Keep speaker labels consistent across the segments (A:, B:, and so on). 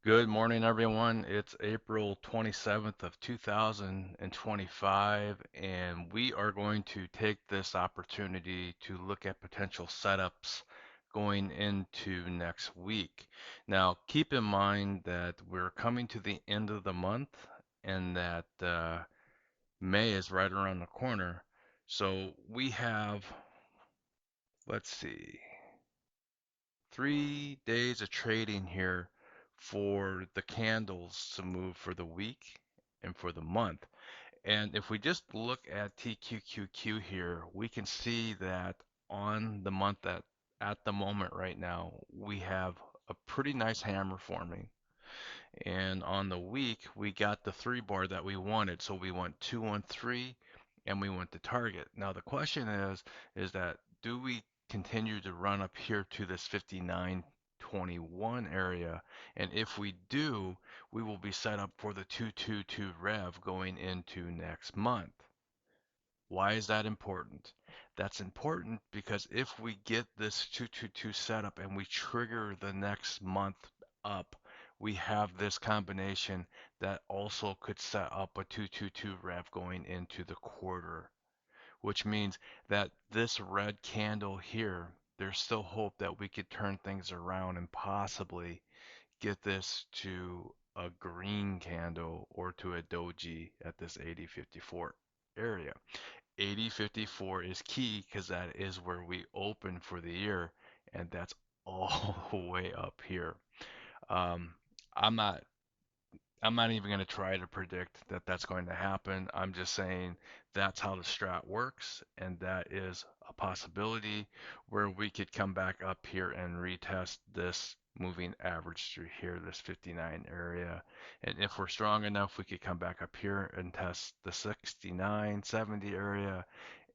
A: Good morning, everyone. It's April 27th of 2025, and we are going to take this opportunity to look at potential setups going into next week. Now, keep in mind that we're coming to the end of the month and that May is right around the corner. So we have, let's see, 3 days of trading here for the candles to move for the week and for the month. And if we just look at TQQQ here, we can see that on the month at the moment right now, we have a pretty nice hammer forming. And on the week, we got the three bar that we wanted. So we went 213 and we went to target. Now the question is that do we continue to run up here to this 59.21 area? And if we do, we will be set up for the 222 rev going into next month. Why is that important? That's important because if we get this 222 setup and we trigger the next month up, we have this combination that also could set up a 222 rev going into the quarter, which means that this red candle here, there's still hope that we could turn things around and possibly get this to a green candle or to a doji at this 80.54 area. 80.54 is key because that is where we open for the year, and that's all the way up here. Um, I'm not I'm not even going to try to predict that that's going to happen. I'm just saying that's how the strat works, and that is a possibility where we could come back up here and retest this moving average through here, this 59 area. And if we're strong enough, we could come back up here and test the 69, 70 area.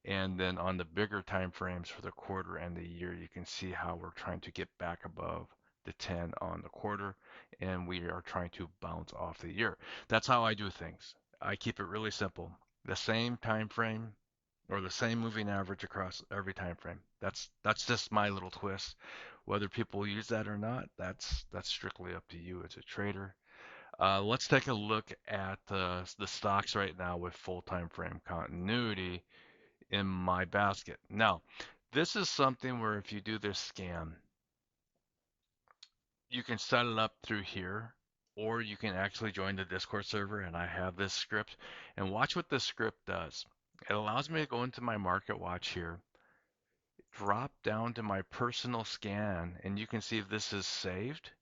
A: And then on the bigger time frames for the quarter and the year, you can see how we're trying to get back above the 10 on the quarter, and we are trying to bounce off the year. That's how I do things. I keep it really simple. The same time frame or the same moving average across every time frame. That's just my little twist. Whether people use that or not, that's strictly up to you as a trader. Let's take a look at the stocks right now with full time frame continuity in my basket. Now, this is something where if you do this scan, you can set it up through here, or you can actually join the Discord server, and I have this script. And watch what this script does. It allows me to go into my market watch here, drop down to my personal scan, and you can see if this is saved.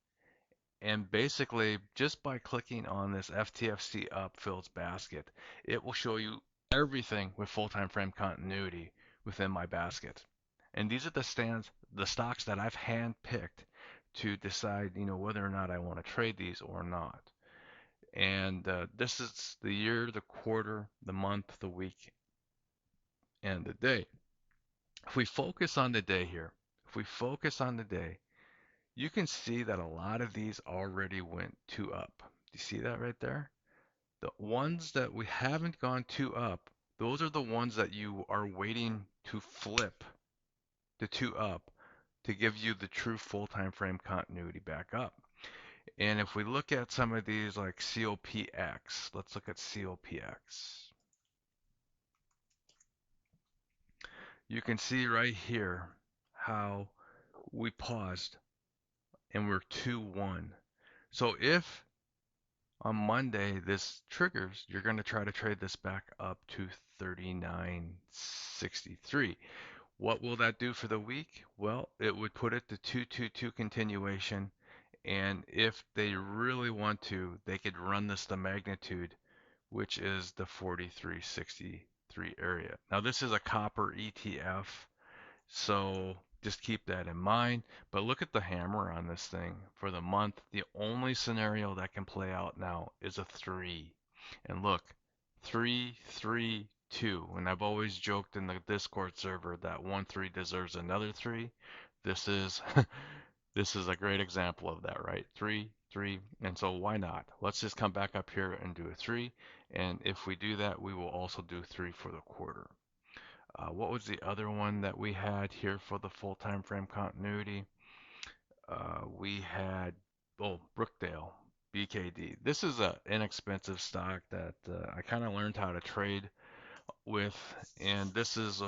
A: And basically, just by clicking on this FTFC up fills basket, it will show you everything with full time frame continuity within my basket. And these are the stocks that I've handpicked to decide, whether or not I want to trade these or not. And this is the year, the quarter, the month, the week, and the day. If we focus on the day here, if we focus on the day, you can see that a lot of these already went two up. Do you see that right there? The ones that we haven't gone two up, those are the ones that you are waiting to flip the two up to give you the true full time frame continuity back up. And if we look at some of these like COPX, let's look at COPX. You can see right here how we paused and we're 2-1. So if on Monday this triggers, you're going to try to trade this back up to 39.63. What will that do for the week? Well, it would put it to 222 continuation. And if they really want to, they could run this to magnitude, which is the 43.63 area. Now, this is a copper ETF, so just keep that in mind. But look at the hammer on this thing for the month. The only scenario that can play out now is a 3. And look, 3, 3, 2. And I've always joked in the Discord server that 1 3 deserves another 3. This is this is a great example of that, right? 3, 3. And so why not? Let's just come back up here and do a 3. And if we do that, we will also do 3 for the quarter. What was the other one that we had here for the full time frame continuity? We had, oh, Brookdale. BKD. This is a inexpensive stock that I kind of learned how to trade with, and this is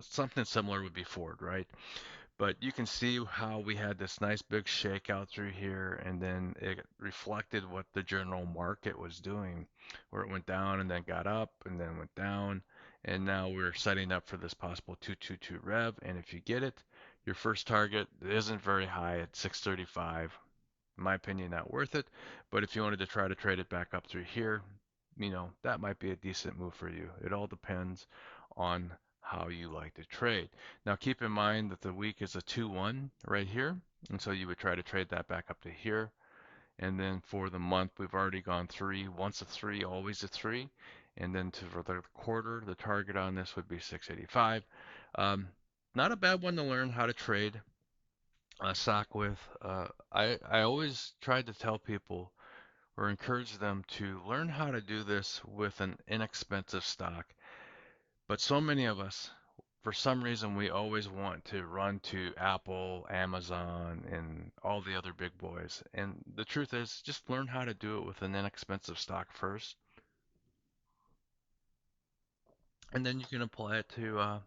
A: something similar would be Ford, right? But you can see how we had this nice big shakeout through here, and then it reflected what the general market was doing, where it went down and then got up and then went down, and now we're setting up for this possible 222 rev. And if you get it, your first target isn't very high at 635. In my opinion, not worth it. But if you wanted to try to trade it back up through here, that might be a decent move for you. It all depends on how you like to trade. Now keep in mind that the week is a 2-1 right here, and so you would try to trade that back up to here. And then for the month, we've already gone three, once a three, always a three. And then for the quarter, the target on this would be 685. Um, Not a bad one to learn how to trade stock with. I always try to tell people or encourage them to learn how to do this with an inexpensive stock. But so many of us, for some reason, we always want to run to Apple, Amazon, and all the other big boys. And the truth is, just learn how to do it with an inexpensive stock first, and then you can apply it to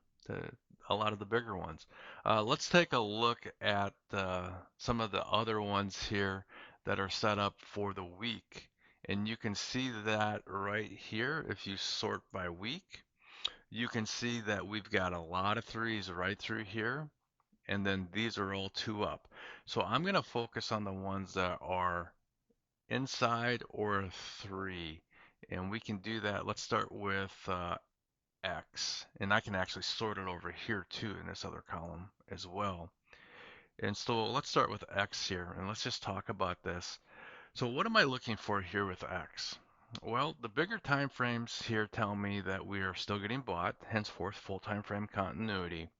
A: a lot of the bigger ones. Let's take a look at some of the other ones here that are set up for the week. And you can see that right here, if you sort by week, you can see that we've got a lot of threes right through here, and then these are all two up. So I'm going to focus on the ones that are inside or a three, and we can do that. Let's start with X, and I can actually sort it over here too in this other column as well. And so let's start with X here, and let's just talk about this. So what am I looking for here with X? Well, the bigger time frames here tell me that we are still getting bought, henceforth full time frame continuity.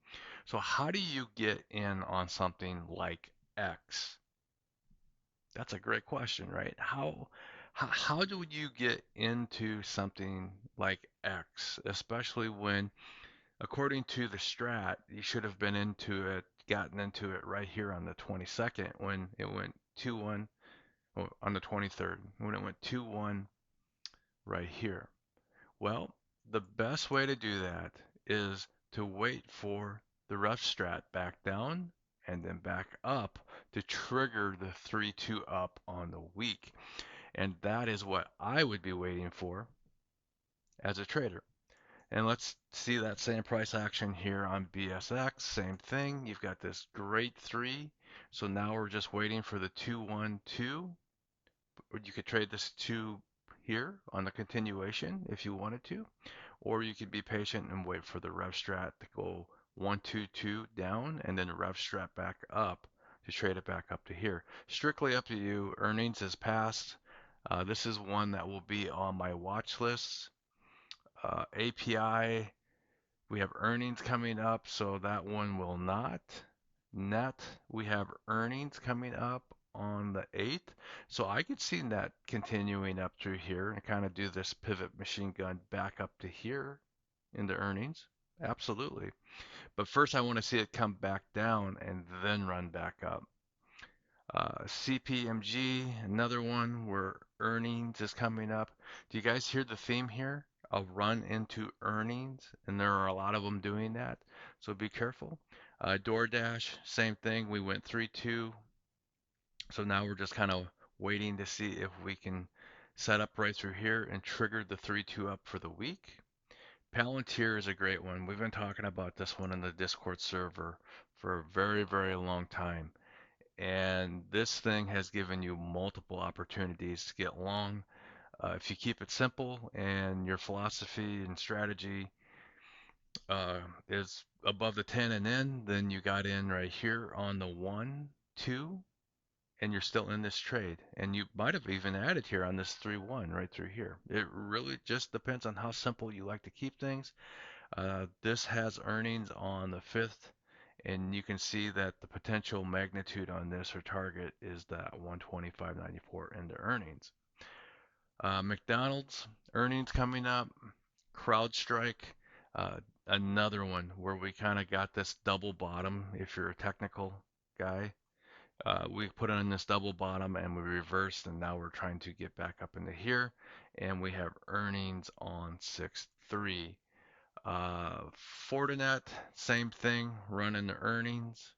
A: So how do you get in on something like X? That's a great question, right? How do you get into something like X, especially when, according to the Strat, you should have been into it, gotten into it right here on the 22nd when it went 2-1, or on the 23rd when it went 2-1 right here. Well, the best way to do that is to wait for the rough strat back down and then back up to trigger the 3-2 up on the week. And that is what I would be waiting for as a trader. And let's see that same price action here on BSX. Same thing. You've got this great three. So now we're just waiting for the 2-1-2. Or you could trade this two here on the continuation if you wanted to, or you could be patient and wait for the rev strat to go 1-2-2 down and then rev strat back up to trade it back up to here. Strictly up to you. Earnings is passed. This is one that will be on my watch list. API, we have earnings coming up, so that one will not. Net, we have earnings coming up on the 8th. So I could see net continuing up through here and kind of do this pivot machine gun back up to here in the earnings. Absolutely. But first I want to see it come back down and then run back up. CPMG, another one where earnings is coming up. Do you guys hear the theme here? A run into earnings, and there are a lot of them doing that, so be careful. DoorDash, same thing. We went 3-2, so now we're just kind of waiting to see if we can set up right through here and trigger the 3-2 up for the week. Palantir is a great one. We've been talking about this one in the Discord server for a very, very long time. And this thing has given you multiple opportunities to get long. If you keep it simple and your philosophy and strategy is above the 10 and in, then you got in right here on the 1-2, and you're still in this trade. And you might have even added here on this 3-1 right through here. It really just depends on how simple you like to keep things. This has earnings on the 5th, and you can see that the potential magnitude on this or target is that 125.94 in the earnings. McDonald's earnings coming up. CrowdStrike, another one where we kind of got this double bottom if you're a technical guy. We put on this double bottom and we reversed, and now we're trying to get back up into here, and we have earnings on 6/3. Fortinet, same thing, running the earnings.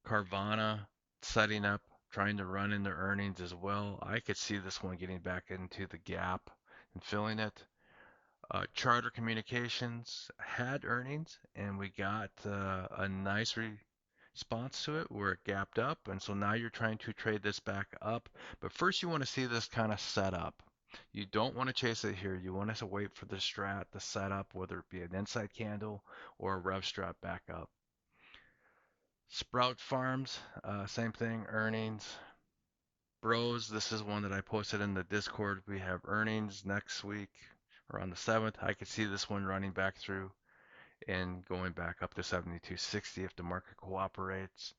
A: Carvana setting up, trying to run in their earnings as well. I could see this one getting back into the gap and filling it. Charter Communications had earnings, and we got a nice response to it where it gapped up. And so now you're trying to trade this back up. But first, you want to see this kind of set up. You don't want to chase it here. You want to wait for the strat to set up, whether it be an inside candle or a rev strat back up. Sprout Farms, same thing, earnings. Bros, this is one that I posted in the Discord. We have earnings next week or on the 7th. I could see this one running back through and going back up to 72.60 if the market cooperates.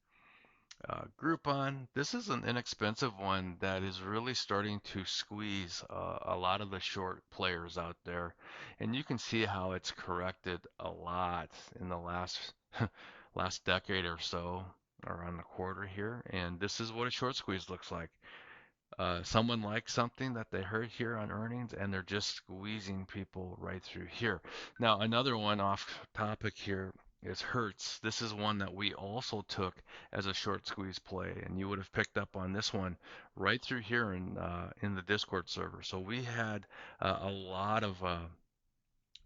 A: Groupon, this is an inexpensive one that is really starting to squeeze a lot of the short players out there. And you can see how it's corrected a lot in the last last decade or so, around the quarter here. And this is what a short squeeze looks like. Someone likes something that they heard here on earnings, and they're just squeezing people right through here. Now, another one off topic here is Hertz. This is one that we also took as a short squeeze play, and you would have picked up on this one right through here in the Discord server. So we had a lot of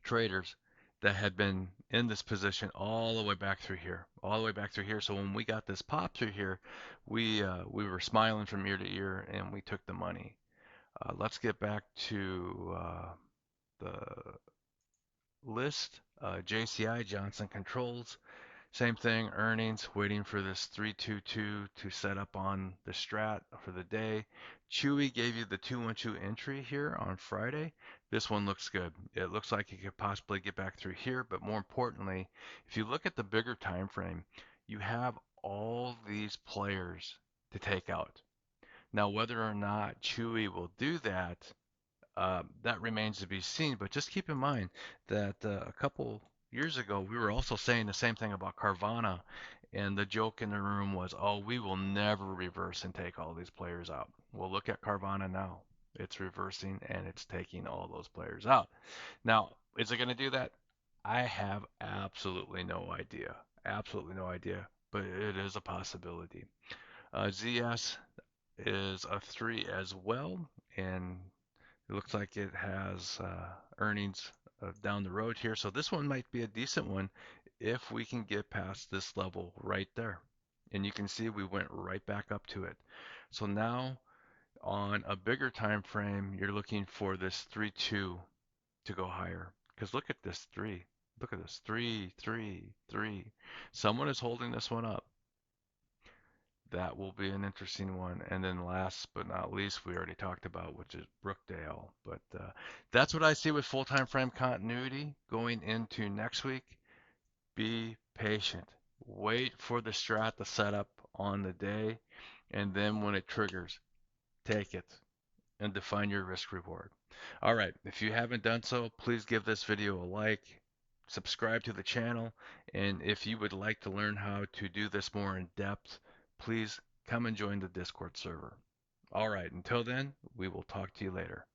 A: traders that had been in this position all the way back through here, all the way back through here. So when we got this pop through here, we were smiling from ear to ear, and we took the money. Let's get back to the list. JCI, Johnson Controls. Same thing, earnings, waiting for this 322 to set up on the strat for the day. Chewy gave you the 212 entry here on Friday. This one looks good. It looks like you could possibly get back through here, but more importantly, if you look at the bigger time frame, you have all these players to take out. Now, whether or not Chewy will do that, that remains to be seen. But just keep in mind that a couple years ago, we were also saying the same thing about Carvana, and the joke in the room was, "Oh, we will never reverse and take all these players out." Well, look at Carvana now. It's reversing and it's taking all those players out. Now, is it going to do that? I have absolutely no idea. Absolutely no idea, but it is a possibility. ZS is a 3 as well, and it looks like it has earnings down the road here. So this one might be a decent one if we can get past this level right there. And you can see we went right back up to it. So now on a bigger time frame, you're looking for this 3-2 to go higher. Because look at this 3. Look at this 3, 3, 3. Someone is holding this one up. That will be an interesting one. And then last but not least, we already talked about, which is Brookdale. But that's what I see with full time frame continuity going into next week. Be patient. Wait for the strat to set up on the day. And then when it triggers, take it and define your risk reward. All right. If you haven't done so, please give this video a like, subscribe to the channel, and if you would like to learn how to do this more in depth, please come and join the Discord server. All right, until then, we will talk to you later.